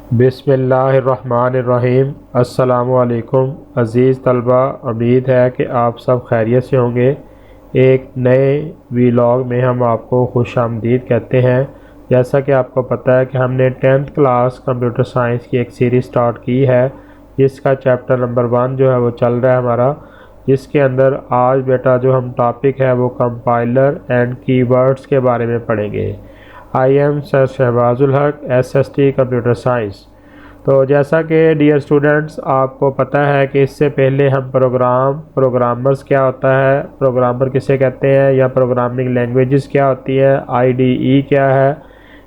बिस्मिल्लाहिर्रहमानिर्रहीम। अस्सलामुअलैकुम अज़ीज़ तलबा, उम्मीद है कि आप सब खैरियत से होंगे। एक नए वीलॉग में हम आपको खुशामदीद कहते हैं। जैसा कि आपको पता है कि हमने 10th क्लास कंप्यूटर साइंस की एक सीरीज़ स्टार्ट की है, जिसका चैप्टर नंबर 1 जो है वो चल रहा है हमारा, जिसके अंदर आज बेटा जो हम टॉपिक है वो कंपाइलर एंड कीवर्ड्स के बारे में पढ़ेंगे। आई एम सर शहबाजुल हक, SST कंप्यूटर साइंस। तो जैसा कि डियर स्टूडेंट्स आपको पता है कि इससे पहले हम प्रोग्रामर्स क्या होता है, प्रोग्रामर किसे कहते हैं, या प्रोग्रामिंग लैंग्वेजेस क्या होती है, IDE क्या है,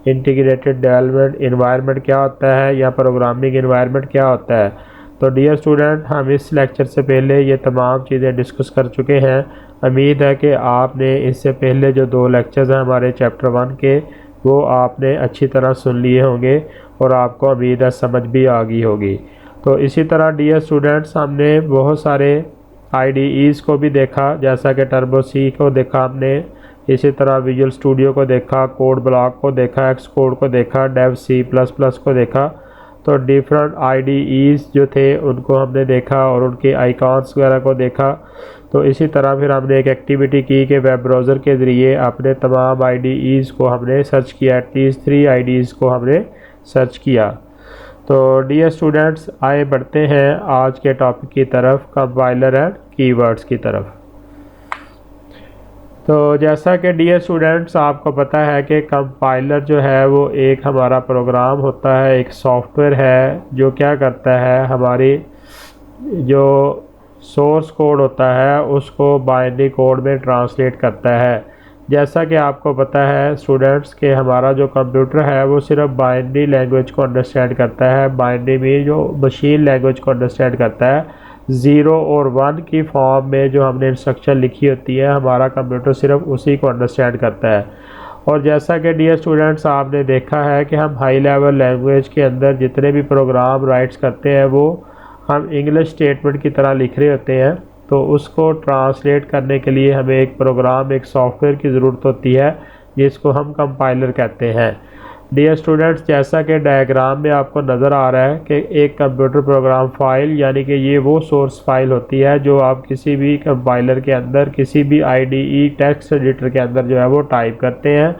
इंटीग्रेटेड डेवलपमेंट इन्वायरमेंट क्या होता है, या प्रोग्रामिंग इन्वायरमेंट क्या होता है। तो डियर स्टूडेंट, हम इस लेक्चर से पहले ये तमाम चीज़ें डिस्कस कर चुके हैं। उम्मीद है कि आपने इससे पहले जो 2 लेक्चर्स हैं हमारे चैप्टर 1 के, वो आपने अच्छी तरह सुन लिए होंगे और आपको उम्मीद है समझ भी आ गई होगी। तो इसी तरह डियर स्टूडेंट्स, हमने बहुत सारे IDEs को भी देखा, जैसा कि टर्बो सी को देखा हमने, इसी तरह विजुअल स्टूडियो को देखा, कोड ब्लॉक को देखा, एक्सकोड को देखा, डेव C++ को देखा। तो डिफरेंट IDEs जो थे उनको हमने देखा और उनके आइकॉन्स वगैरह को देखा। तो इसी तरह फिर हमने एक एक्टिविटी की कि वेब ब्राउज़र के ज़रिए अपने तमाम IDEs को हमने सर्च किया। एटलीस्ट 3 IDEs को हमने सर्च किया। तो डियर स्टूडेंट्स, आए बढ़ते हैं आज के टॉपिक की तरफ, कंपाइलर एंड कीवर्ड्स की तरफ। तो जैसा कि डियर स्टूडेंट्स आपको पता है कि कंपाइलर जो है वो एक हमारा प्रोग्राम होता है, एक सॉफ्टवेयर है जो क्या करता है, हमारी जो सोर्स कोड होता है उसको बाइनरी कोड में ट्रांसलेट करता है। जैसा कि आपको पता है स्टूडेंट्स कि हमारा जो कंप्यूटर है वो सिर्फ बाइनरी लैंग्वेज को अंडरस्टैंड करता है। बाइनरी में जो मशीन लैंग्वेज को अंडरस्टैंड करता है, 0 और 1 की फॉर्म में जो हमने इंस्ट्रक्शन लिखी होती है, हमारा कंप्यूटर सिर्फ उसी को अंडरस्टैंड करता है। और जैसा कि डियर स्टूडेंट्स आपने देखा है कि हम हाई लेवल लैंग्वेज के अंदर जितने भी प्रोग्राम राइट्स करते हैं वो हम इंग्लिश स्टेटमेंट की तरह लिख रहे होते हैं। तो उसको ट्रांसलेट करने के लिए हमें एक प्रोग्राम, एक सॉफ्टवेयर की ज़रूरत होती है, जिसको हम कंपाइलर कहते हैं। डियर स्टूडेंट्स, जैसा कि डायग्राम में आपको नज़र आ रहा है कि एक कंप्यूटर प्रोग्राम फाइल, यानी कि ये वो सोर्स फाइल होती है जो आप किसी भी कंपाइलर के अंदर, किसी भी IDE टेक्स्ट एडिटर के अंदर जो है वो टाइप करते हैं।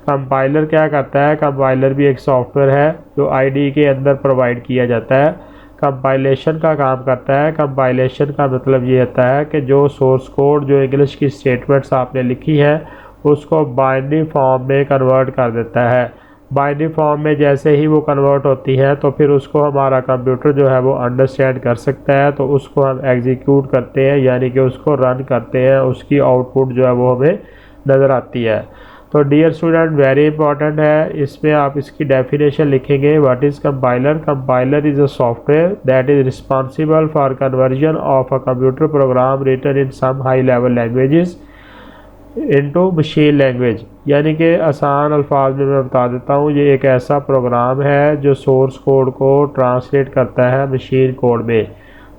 कंपाइलर क्या करता है, कंपाइलर भी एक सॉफ्टवेयर है जो IDE के अंदर प्रोवाइड किया जाता है। कंपाइलेशन का काम करता है। कंपाइलेशन का मतलब ये होता है कि जो सोर्स कोड, जो इंग्लिश की स्टेटमेंट्स आपने लिखी है, उसको बाइनरी फॉर्म में कन्वर्ट कर देता है। बाइनरी फॉर्म में जैसे ही वो कन्वर्ट होती है तो फिर उसको हमारा कंप्यूटर जो है वो अंडरस्टैंड कर सकता है। तो उसको हम एग्जीक्यूट करते हैं, यानी कि उसको रन करते हैं, उसकी आउटपुट जो है वो हमें नज़र आती है। तो डियर स्टूडेंट, वेरी इंपॉर्टेंट है, इसमें आप इसकी डेफिनेशन लिखेंगे। What is compiler? Compiler is a software that is responsible for conversion of a computer program written in some high level languages into machine language. यानी कि आसान अल्फाज में मैं बता देता हूँ, ये एक ऐसा प्रोग्राम है जो सोर्स कोड को ट्रांसलेट करता है मशीन कोड में।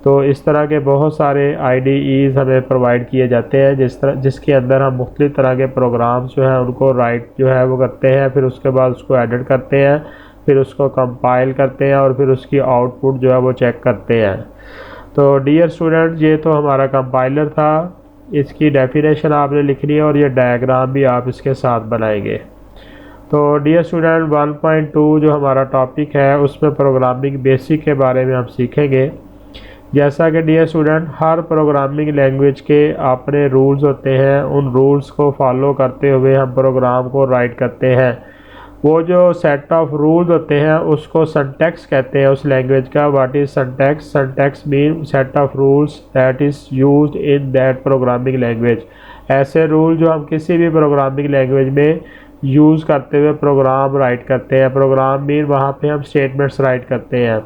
तो इस तरह के बहुत सारे IDEs हमें प्रोवाइड किए जाते हैं, जिसके अंदर हम मुख्तलिफ़ तरह के प्रोग्राम्स जो हैं उनको राइट जो है वो करते हैं, फिर उसके बाद उसको एडिट करते हैं, फिर उसको कंपाइल करते हैं और फिर उसकी आउटपुट जो है वो चेक करते हैं। तो डियर स्टूडेंट, ये तो हमारा कंपाइलर था, इसकी डेफिनेशन आपने लिखनी है और ये डायग्राम भी आप इसके साथ बनाएंगे। तो डियर स्टूडेंट, 1.2 जो हमारा टॉपिक है उसमें प्रोग्रामिंग बेसिक के बारे में हम सीखेंगे। जैसा कि डियर स्टूडेंट, हर प्रोग्रामिंग लैंग्वेज के अपने रूल्स होते हैं, उन रूल्स को फॉलो करते हुए हम प्रोग्राम को राइट करते हैं। वो जो सेट ऑफ रूल्स होते हैं उसको सिंटैक्स कहते हैं उस लैंग्वेज का। What is syntax? Syntax mean set of rules that is used in that programming language. ऐसे रूल जो हम किसी भी प्रोग्रामिंग लैंग्वेज में यूज़ करते हुए प्रोग्राम राइट करते हैं। प्रोग्राम मीन वहाँ पे हम स्टेटमेंट्स राइट करते हैं।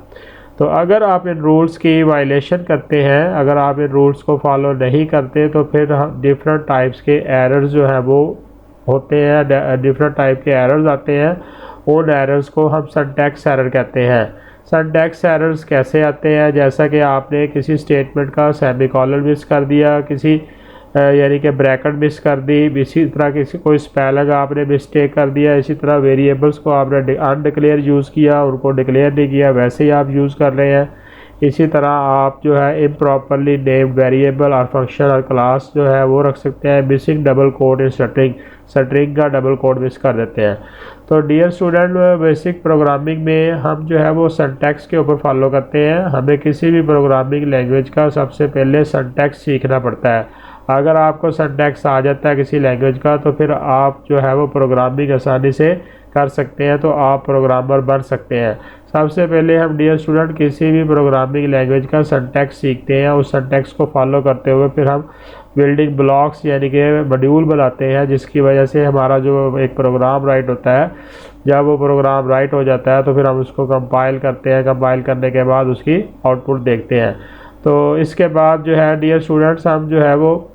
तो अगर आप इन रूल्स की वायलेशन करते हैं, अगर आप इन रूल्स को फॉलो नहीं करते, तो फिर डिफरेंट टाइप्स के एरर्स जो है वो होते हैं, डिफरेंट टाइप के एरर्स आते हैं। उन एरर्स को हम सिंटैक्स एरर कहते हैं। सिंटैक्स एरर्स कैसे आते हैं? जैसा कि आपने किसी स्टेटमेंट का सेमीकोलन मिस कर दिया, किसी यानी कि ब्रैकेट मिस कर दी, इसी तरह किसी कोई स्पेलिंग आपने मिस्टेक कर दिया, इसी तरह वेरिएबल्स को आपने अनडिक्लेयर यूज़ किया, उनको डिक्लेयर नहीं किया, वैसे ही आप यूज़ कर रहे हैं। इसी तरह आप जो है इम्प्रॉपरली नेम्ड वेरिएबल और फंक्शन और क्लास जो है वो रख सकते हैं। Missing double quote in string, string का डबल कोड मिस कर देते हैं। तो डियर स्टूडेंट, बेसिक प्रोग्रामिंग में हम जो है वो सिंटैक्स के ऊपर फॉलो करते हैं। हमें किसी भी प्रोग्रामिंग लैंग्वेज का सबसे पहले सिंटैक्स सीखना पड़ता है। अगर आपको सिंटैक्स आ जाता है किसी लैंग्वेज का तो फिर आप जो है वो प्रोग्रामिंग आसानी से कर सकते हैं, तो आप प्रोग्रामर बन सकते हैं। सबसे पहले हम डियर स्टूडेंट किसी भी प्रोग्रामिंग लैंग्वेज का सिंटैक्स सीखते हैं, उस सिंटैक्स को फॉलो करते हुए फिर हम बिल्डिंग ब्लॉक्स यानी कि मॉड्यूल बनाते हैं, जिसकी वजह से हमारा जो एक प्रोग्राम राइट होता है, जब वो प्रोग्राम राइट हो जाता है तो फिर हम उसको कंपाइल करते हैं। कंपाइल करने के बाद उसकी आउटपुट देखते हैं। तो इसके बाद जो है डियर स्टूडेंट्स, हम जो है वो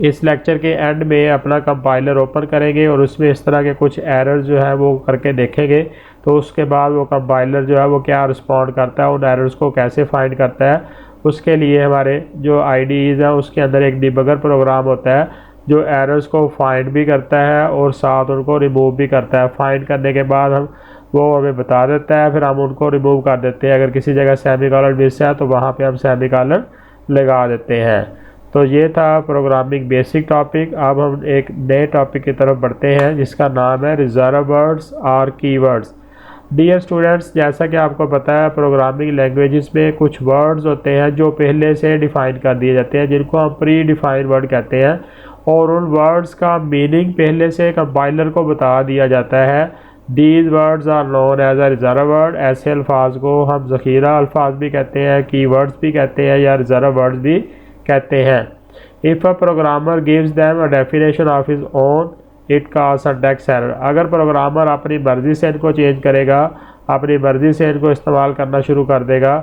इस लेक्चर के एंड में अपना कंपाइलर ओपन करेंगे और उसमें इस तरह के कुछ एरर्स जो है वो करके देखेंगे। तो उसके बाद वो कंपाइलर जो है वो क्या रिस्पॉन्ड करता है, उन एरर्स को कैसे फाइंड करता है, उसके लिए हमारे जो आईडीज़ हैं उसके अंदर एक डिबगर प्रोग्राम होता है जो एरर्स को फाइंड भी करता है और साथ उनको रिमूव भी करता है। फाइंड करने के बाद वो हमें बता देता है, फिर हम उनको रिमूव कर देते हैं। अगर किसी जगह सेमीकोलन मिस है तो वहाँ पे हम सेमीकोलन लगा देते हैं। तो ये था प्रोग्रामिंग बेसिक टॉपिक। अब हम एक नए टॉपिक की तरफ बढ़ते हैं जिसका नाम है रिजर्व वर्ड्स और कीवर्ड्स। डियर स्टूडेंट्स, जैसा कि आपको पता है प्रोग्रामिंग लैंग्वेजेस में कुछ वर्ड्स होते हैं जो पहले से डिफ़ाइन कर दिए जाते हैं, जिनको हम प्री डिफाइंड वर्ड कहते हैं, और उन वर्ड्स का मीनिंग पहले से कंपाइलर को बता दिया जाता है। These words are known as a reserve word. ऐसे अल्फाज को हम ज़ख़ीरा अल्फाज भी कहते हैं, कीवर्ड्स भी कहते हैं या रिजर्व वर्ड्स भी कहते हैं। If a programmer gives them a definition of his own it का सिंटैक्स एरर। अगर प्रोग्रामर अपनी मर्ज़ी से इनको चेंज करेगा, अपनी मर्ज़ी से इनको इस्तेमाल करना शुरू कर देगा,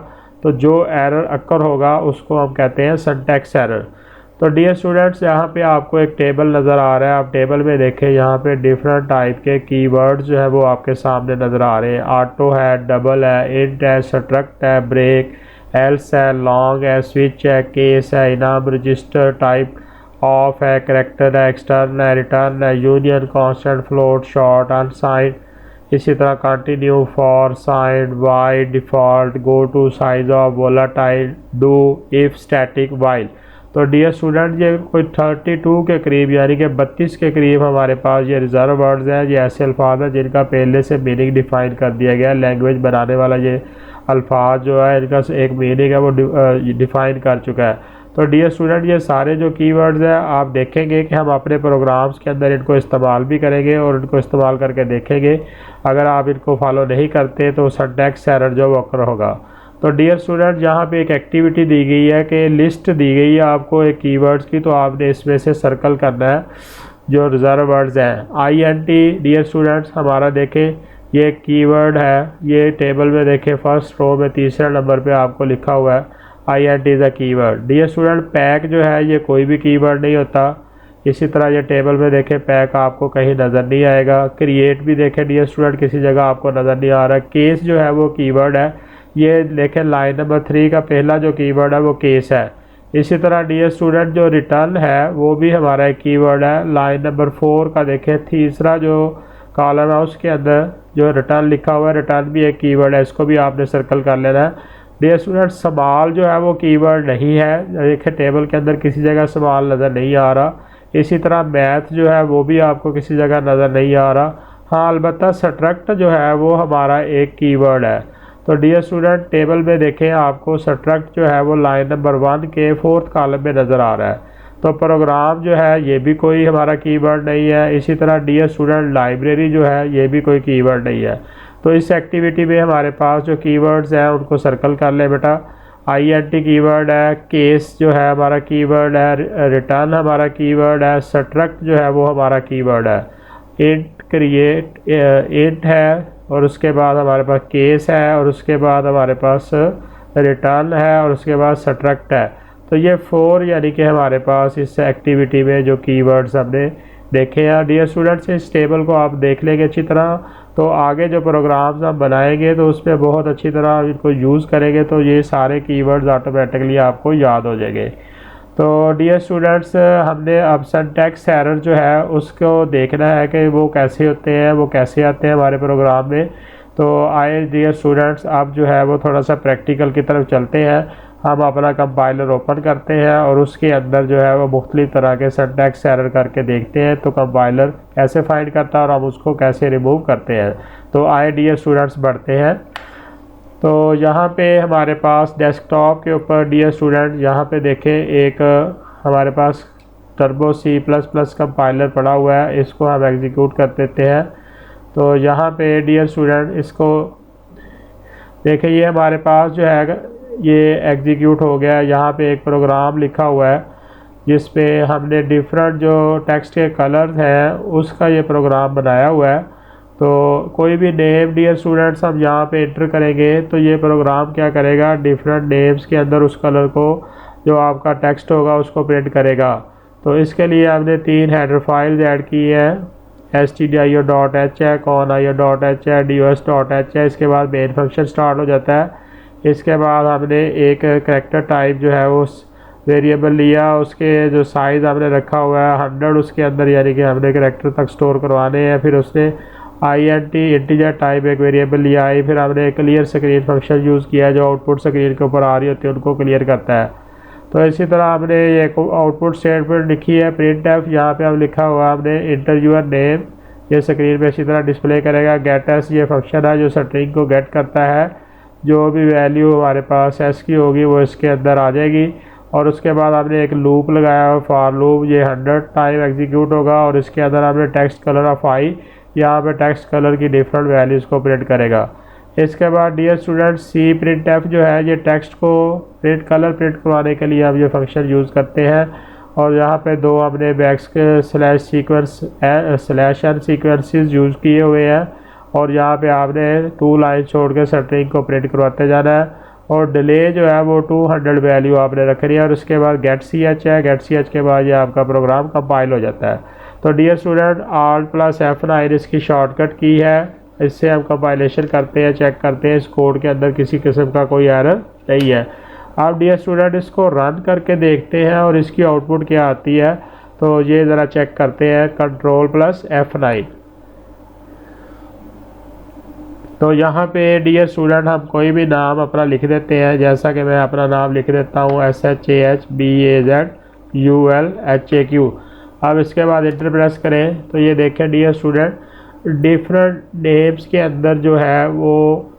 तो जो एरर अक्कर होगा उसको हम कहते हैं सिंटैक्स एरर। तो डियर स्टूडेंट्स, यहाँ पे आपको एक टेबल नज़र आ रहा है। आप टेबल में देखें, यहाँ पे डिफरेंट टाइप के कीवर्ड्स जो है वो आपके सामने नज़र आ रहे हैं। ऑटो है, डबल है, इंट है, स्ट्रक्ट है, ब्रेक, एल्स है, लॉन्ग है, स्विच है, केस है, इनाम, रजिस्टर, टाइप ऑफ है, करेक्टर है, एक्सटर्न है, रिटर्न है, union, constant, float, short, unsigned, इसी तरह continue, for, signed, why, default, go to, size of, volatile, do, if, static, while. तो डियर स्टूडेंट, ये कोई 32 के करीब यानी कि 32 के करीब हमारे पास ये रिजर्व वर्ड्स हैं। ये ऐसे अल्फाज हैं जिनका पहले से मीनिंग डिफ़ाइन कर दिया गया है। लैंग्वेज बनाने वाला ये अल्फाज जो है इनका एक मीनिंग है वो डिफ़ाइन कर चुका है। तो डियर स्टूडेंट, ये सारे जो कीवर्ड्स हैं आप देखेंगे कि हम अपने प्रोग्राम्स के अंदर इनको इस्तेमाल भी करेंगे और इनको इस्तेमाल करके देखेंगे। अगर आप इनको फॉलो नहीं करते तो सिंटैक्स एरर जो वो अक्कर होगा। तो डियर स्टूडेंट, यहाँ पे एक एक्टिविटी दी गई है कि लिस्ट दी गई है आपको एक कीवर्ड्स की, तो आपने इसमें से सर्कल करना है जो रिजर्व वर्ड्स हैं। INT डियर स्टूडेंट्स हमारा देखें, ये कीवर्ड है। ये टेबल में देखें फर्स्ट रो में तीसरे नंबर पे आपको लिखा हुआ है INT is a keyword. Dear student, pack जो है ये कोई भी कीवर्ड नहीं होता। इसी तरह ये टेबल में देखें, पैक आपको कहीं नज़र नहीं आएगा। क्रिएट भी देखें डियर स्टूडेंट, किसी जगह आपको नज़र नहीं आ रहा। केस जो है वो कीवर्ड है। ये देखें लाइन नंबर 3 का पहला जो कीवर्ड है वो केस है। इसी तरह डियर स्टूडेंट, जो रिटर्न है वो भी हमारा एक कीवर्ड है। लाइन नंबर 4 का देखें तीसरा जो कॉलम है उसके अंदर जो रिटर्न लिखा हुआ है, रिटर्न भी एक कीवर्ड है, इसको भी आपने सर्कल कर लेना है। डियर स्टूडेंट, सवाल जो है वो कीवर्ड नहीं है। देखिए टेबल के अंदर किसी जगह सवाल नज़र नहीं आ रहा। इसी तरह मैथ जो है वो भी आपको किसी जगह नज़र नहीं आ रहा। हाँ, अलबत्ता सब्ट्रैक्ट जो है वो हमारा एक कीवर्ड है। तो डियर स्टूडेंट, टेबल में देखें आपको सब्ट्रैक्ट जो है वो लाइन नंबर 1 के 4th कॉलम में नज़र आ रहा है। तो प्रोग्राम जो है ये भी कोई हमारा कीवर्ड नहीं है। इसी तरह डियर स्टूडेंट, लाइब्रेरी जो है ये भी कोई कीवर्ड नहीं है। तो इस एक्टिविटी में हमारे पास जो कीवर्ड्स हैं उनको सर्कल कर ले बेटा। INT कीवर्ड है, केस जो है हमारा कीवर्ड है, रिटर्न हमारा कीवर्ड है, सब्ट्रैक्ट जो है वो हमारा कीवर्ड है, इंट क्रिएट इंट है, और उसके बाद हमारे पास केस है, और उसके बाद हमारे पास रिटर्न है, और उसके बाद सब्ट्रैक्ट है। तो ये 4 यानी कि हमारे पास इस एक्टिविटी में जो कीवर्ड्स हमने देखे हैं। डियर स्टूडेंट्स, इस टेबल को आप देख लेंगे अच्छी तरह, तो आगे जो प्रोग्राम्स हम बनाएंगे तो उसमें बहुत अच्छी तरह इनको यूज़ करेंगे तो ये सारे कीवर्ड्स ऑटोमेटिकली आपको याद हो जाएंगे। तो डियर स्टूडेंट्स, हमने अब सिंटैक्स एरर जो है उसको देखना है कि वो कैसे होते हैं, वो कैसे आते हैं हमारे प्रोग्राम में। तो आए डियर स्टूडेंट्स, अब जो है वो थोड़ा सा प्रैक्टिकल की तरफ चलते हैं। हम अपना कंपाइलर ओपन करते हैं और उसके अंदर जो है वो मुख्तलिफ तरह के सिंटैक्स एरर करके देखते हैं तो कंपाइलर कैसे फाइंड करता है और हम उसको कैसे रिमूव करते हैं। तो आए डियर स्टूडेंट्स बढ़ते हैं। तो यहाँ पे हमारे पास डेस्कटॉप के ऊपर डियर स्टूडेंट यहाँ पे देखें एक हमारे पास टर्बो C++ कंपाइलर पड़ा हुआ है, इसको हम एग्जीक्यूट कर देते हैं। तो यहाँ पे डियर स्टूडेंट इसको देखें, ये हमारे पास जो है ये एग्जीक्यूट हो गया। यहाँ पे एक प्रोग्राम लिखा हुआ है जिस पे हमने डिफरेंट जो टेक्स्ट के कलर हैं उसका ये प्रोग्राम बनाया हुआ है। तो कोई भी नेम डियर स्टूडेंट्स हम यहाँ पे एंटर करेंगे तो ये प्रोग्राम क्या करेगा, डिफरेंट नेम्स के अंदर उस कलर को जो आपका टेक्स्ट होगा उसको प्रिंट करेगा। तो इसके लिए हमने 3 हेडर फाइल्स ऐड की है, stdio.h है, conio.h है, dos.h है। इसके बाद मेन फंक्शन स्टार्ट हो जाता है। इसके बाद हमने एक करैक्टर टाइप जो है उस वेरिएबल लिया, उसके जो साइज़ हमने रखा हुआ है 100 उसके अंदर, यानी कि हमने करैक्टर तक स्टोर करवाने हैं। फिर उसने int इंटीजर टाइप एक वेरिएबल लिया है। फिर हमने क्लियर स्क्रीन फंक्शन यूज़ किया जो आउटपुट स्क्रीन के ऊपर आ रही होती है उनको क्लियर करता है। तो इसी तरह हमने ये आउटपुट स्टेटमेंट लिखी है printf, यहाँ पे हम लिखा हुआ हमने इंटर यूर नेम, ये स्क्रीन पे इसी तरह डिस्प्ले करेगा। गेटस ये फंक्शन है जो स्ट्रिंग को गेट करता है, जो भी वैल्यू हमारे पास s की होगी वो इसके अंदर आ जाएगी। और उसके बाद हमने एक लूप लगाया हुआ फॉर लूप, ये 100 टाइम एग्जीक्यूट होगा और इसके अंदर हमने टेक्स्ट कलर ऑफ आई, यहाँ पे टेक्स्ट कलर की डिफरेंट वैल्यूज़ को प्रिंट करेगा। इसके बाद डियर स्टूडेंट printf जो है ये टेक्स्ट को कलर प्रिंट करवाने के लिए हम ये फंक्शन यूज़ करते हैं। और यहाँ पे 2 हमने बैक्स के /n सीक्वेंसेस यूज़ किए हुए हैं और यहाँ पे आपने 2 लाइन छोड़ के स्ट्रिंग को प्रिंट करवाते जाना है। और डिले जो है वो 200 वैल्यू आपने रखनी है। और उसके बाद get ch है, get ch के बाद ये आपका प्रोग्राम कंपाइल हो जाता है। तो डियर स्टूडेंट Alt+F9 इसकी शॉर्टकट की है, इससे हम कंपाइलेशन करते हैं, चेक करते हैं इस कोड के अंदर किसी किस्म का कोई एरर नहीं है। अब डियर स्टूडेंट इसको रन करके देखते हैं और इसकी आउटपुट क्या आती है। तो ये ज़रा चेक करते हैं, Ctrl+F9। तो यहाँ पे डियर स्टूडेंट हम कोई भी नाम अपना लिख देते हैं, जैसा कि मैं अपना नाम लिख देता हूँ SHAHBAZULHAQ। अब इसके बाद इंटर प्रेस करें तो ये देखें डियर स्टूडेंट डिफरेंट नेम्स के अंदर जो है वो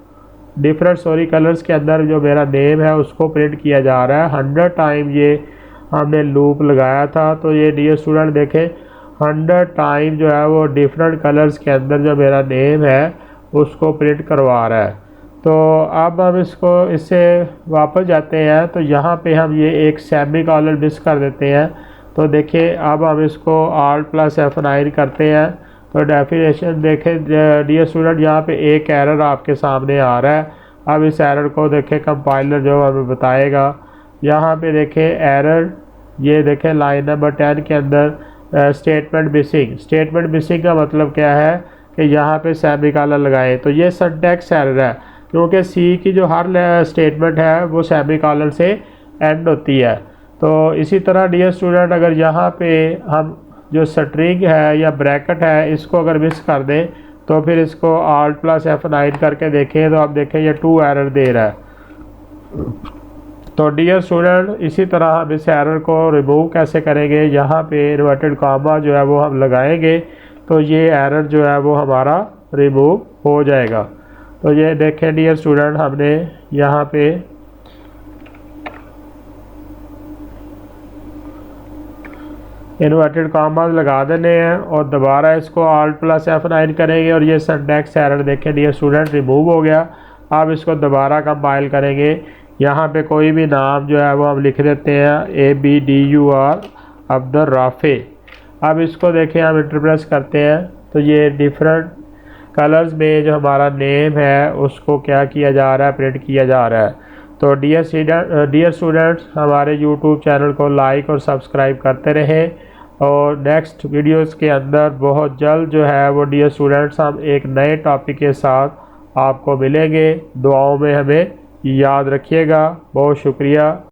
कलर्स के अंदर जो मेरा नेम है उसको प्रिंट किया जा रहा है। 100 टाइम ये हमने लूप लगाया था। तो ये डियर स्टूडेंट देखें 100 टाइम जो है वो डिफरेंट कलर्स के अंदर जो मेरा नेम है उसको प्रिंट करवा रहा है। तो अब हम इससे वापस जाते हैं तो यहाँ पे हम ये एक सेमीकोलन मिस कर देते हैं। तो देखिए अब हम इसको Alt+F9 करते हैं तो डेफिनेशन देखें डियर स्टूडेंट, यहाँ पे एक एरर आपके सामने आ रहा है। अब इस एरर को देखें कंपाइलर जो हमें बताएगा। यहाँ पे देखें एरर, ये देखें लाइन नंबर 10 के अंदर स्टेटमेंट मिसिंग का मतलब क्या है कि यहाँ पे सेमीकोलन लगाएं। तो ये सिंटैक्स एरर है क्योंकि सी की जो हर स्टेटमेंट है वो सेमीकोलन से एंड होती है। तो इसी तरह डियर स्टूडेंट अगर यहाँ पे हम जो स्ट्रिंग है या ब्रैकेट है इसको अगर मिस कर दें तो फिर इसको Alt+F9 करके देखें तो आप देखें ये 2 एरर दे रहा है। तो डियर स्टूडेंट इसी तरह हम इस एरर को रिमूव कैसे करेंगे, यहाँ पे इन्वर्टेड कॉमा जो है वो हम लगाएंगे तो ये एरर जो है वो हमारा रिमूव हो जाएगा। तो ये देखें डियर स्टूडेंट हमने यहाँ पे इन्वर्टेड कॉमास लगा देने हैं और दोबारा इसको Alt+F9 करेंगे और ये सिंटैक्स एरर देखें डियर स्टूडेंट रिमूव हो गया। अब इसको दोबारा कंपाइल करेंगे। यहाँ पे कोई भी नाम जो है वो हम लिख देते हैं ABDUR अब्दुल राफे। अब इसको देखें हम इंटर प्रेस करते हैं तो ये डिफरेंट कलर्स में जो हमारा नेम है उसको क्या किया जा रहा है, प्रिंट किया जा रहा है। तो डियर स्टूडेंट्स हमारे यूट्यूब चैनल को लाइक और सब्सक्राइब करते रहें और नेक्स्ट वीडियोस के अंदर बहुत जल्द जो है वो डियर स्टूडेंट्स हम एक नए टॉपिक के साथ आपको मिलेंगे। दुआओं में हमें याद रखिएगा। बहुत शुक्रिया।